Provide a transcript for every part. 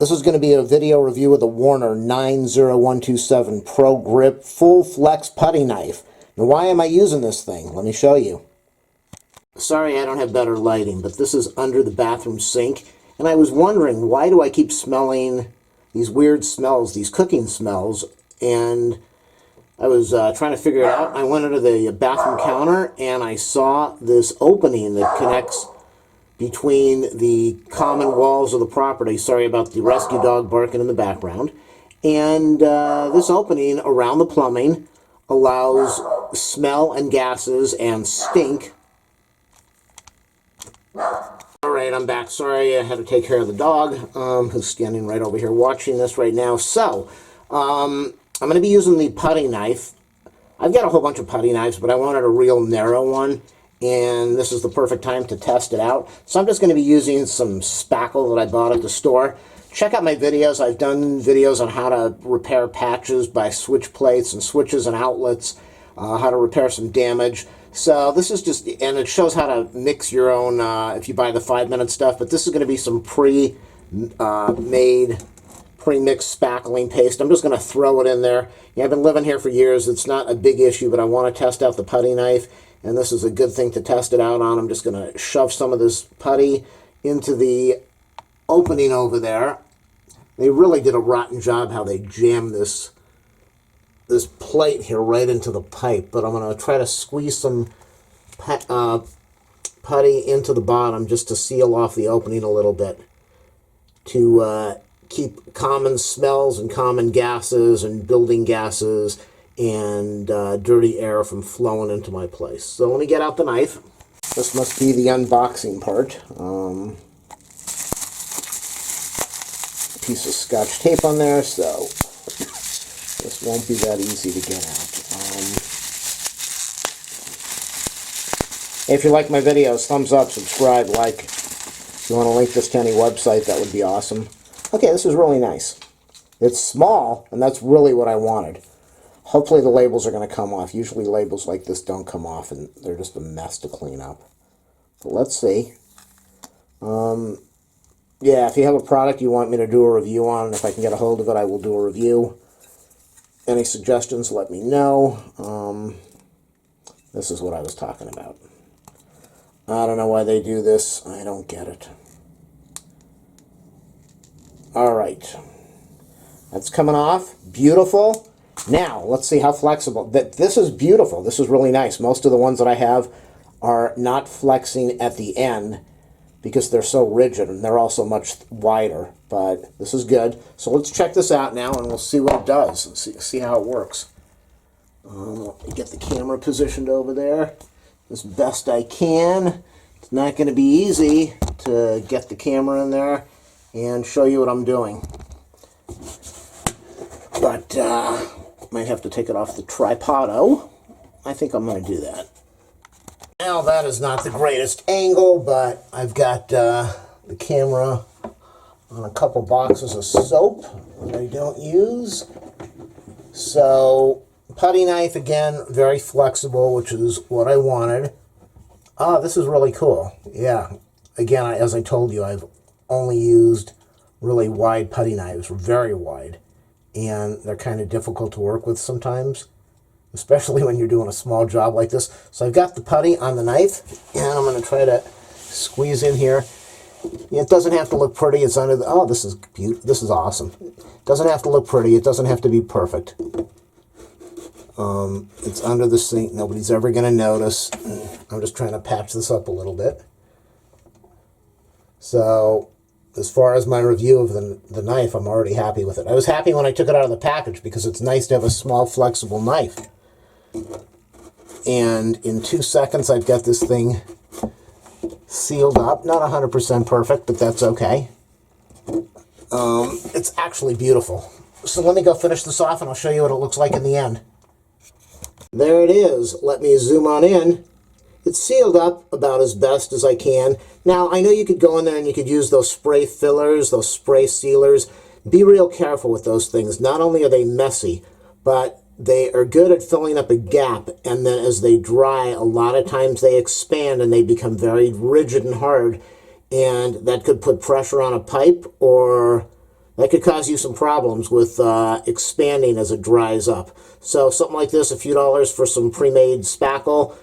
This is going to be a video review of the Warner 90127 ProGrip Full Flex Putty Knife. Now, why am I using this thing? Let me show you. Sorry I don't have better lighting, but this is under the bathroom sink, and I was wondering, why do I keep smelling these weird smells, these cooking smells? And I was trying to figure it out. I went under the bathroom counter, and I saw this opening that connects between the common walls of the property. Sorry about the rescue dog barking in the background. And this opening around the plumbing allows smell and gases and stink. Alright, I'm back. Sorry, I had to take care of the dog, who's standing right over here watching this right now. So, I'm going to be using the putty knife. I've got a whole bunch of putty knives, but I wanted a real narrow one, and this is the perfect time to test it out. So I'm just going to be using some spackle that I bought at the store. Check out my videos. I've done videos on how to repair patches by switch plates and switches and outlets, how to repair some damage. So this is just, and it shows how to mix your own if you buy the 5-minute stuff, but this is going to be some pre-made, pre-mixed spackling paste. I'm just going to throw it in there. Yeah, I've been living here for years. It's not a big issue, but I want to test out the putty knife, and this is a good thing to test it out on. I'm just going to shove some of this putty into the opening over there. They really did a rotten job how they jammed this plate here right into the pipe, but I'm going to try to squeeze some putty into the bottom just to seal off the opening a little bit, to keep common smells and common gases and building gases and dirty air from flowing into my place. So let me get out the knife. This must be the unboxing part. Piece of Scotch tape on there, so this won't be that easy to get out. If you like my videos, thumbs up, subscribe, like. If you want to link this to any website, that would be awesome. Okay, this is really nice. It's small, and that's really what I wanted. Hopefully the labels are going to come off. Usually labels like this don't come off, and they're just a mess to clean up. But let's see. Yeah, if you have a product you want me to do a review on, and if I can get a hold of it, I will do a review. Any suggestions, let me know. This is what I was talking about. I don't know why they do this. I don't get it. Alright. That's coming off. Beautiful. Now, let's see how flexible. This is beautiful. This is really nice. Most of the ones that I have are not flexing at the end because they're so rigid, and they're also much wider. But this is good. So let's check this out now, and we'll see what it does. See how it works. Let me get the camera positioned over there as best I can. It's not going to be easy to get the camera in there and show you what I'm doing. But might have to take it off the tripodo. I think I'm going to do that. Now, that is not the greatest angle, but I've got the camera on a couple boxes of soap that I don't use. So, putty knife, again, very flexible, which is what I wanted. Oh, this is really cool. Yeah, again, as I told you, I've only used really wide putty knives, very wide, and they're kind of difficult to work with sometimes, especially when you're doing a small job like this. So I've got the putty on the knife, and I'm going to try to squeeze in here. It doesn't have to look pretty. It's under the... Oh, this is beautiful. This is awesome. It doesn't have to look pretty. It doesn't have to be perfect. It's under the sink. Nobody's ever going to notice. I'm just trying to patch this up a little bit. So, as far as my review of the knife, I'm already happy with it. I was happy when I took it out of the package because it's nice to have a small, flexible knife. And in 2 seconds, I've got this thing sealed up. Not 100% perfect, but that's okay. It's actually beautiful. So let me go finish this off, and I'll show you what it looks like in the end. There it is. Let me zoom on in. It's sealed up about as best as I can. Now, I know you could go in there and you could use those spray fillers, those spray sealers. Be real careful with those things. Not only are they messy, but they are good at filling up a gap, and then as they dry, a lot of times they expand and they become very rigid and hard, and that could put pressure on a pipe or that could cause you some problems with expanding as it dries up. So something like this, a few dollars for some pre-made spackle.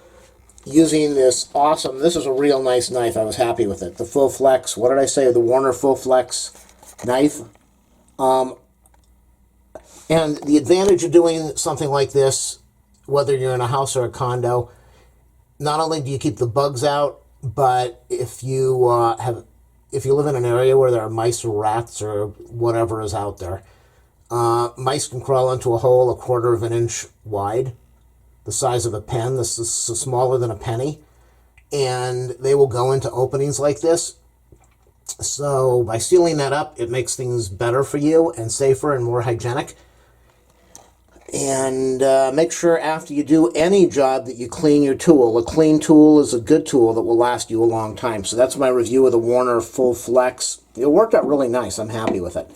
Using this awesome, this is a real nice knife. I was happy with it. The Full Flex, what did I say? The Warner Full Flex knife. And the advantage of doing something like this, whether you're in a house or a condo, not only do you keep the bugs out, but if you live in an area where there are mice or rats or whatever is out there, mice can crawl into a hole 1/4 of an inch wide, the size of a pen. This is smaller than a penny, and they will go into openings like this. So by sealing that up, it makes things better for you and safer and more hygienic. And make sure after you do any job that you clean your tool. A clean tool is a good tool that will last you a long time. So that's my review of the Warner Full Flex. It worked out really nice. I'm happy with it.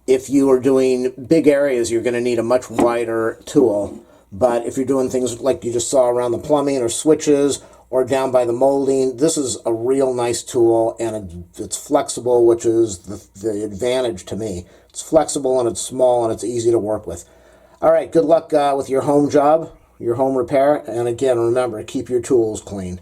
If you are doing big areas, you're going to need a much wider tool. But if you're doing things like you just saw around the plumbing or switches or down by the molding, this is a real nice tool, and it's flexible, which is the advantage to me. It's flexible and it's small and it's easy to work with. All right, good luck with your home job, your home repair, and again, remember, keep your tools clean.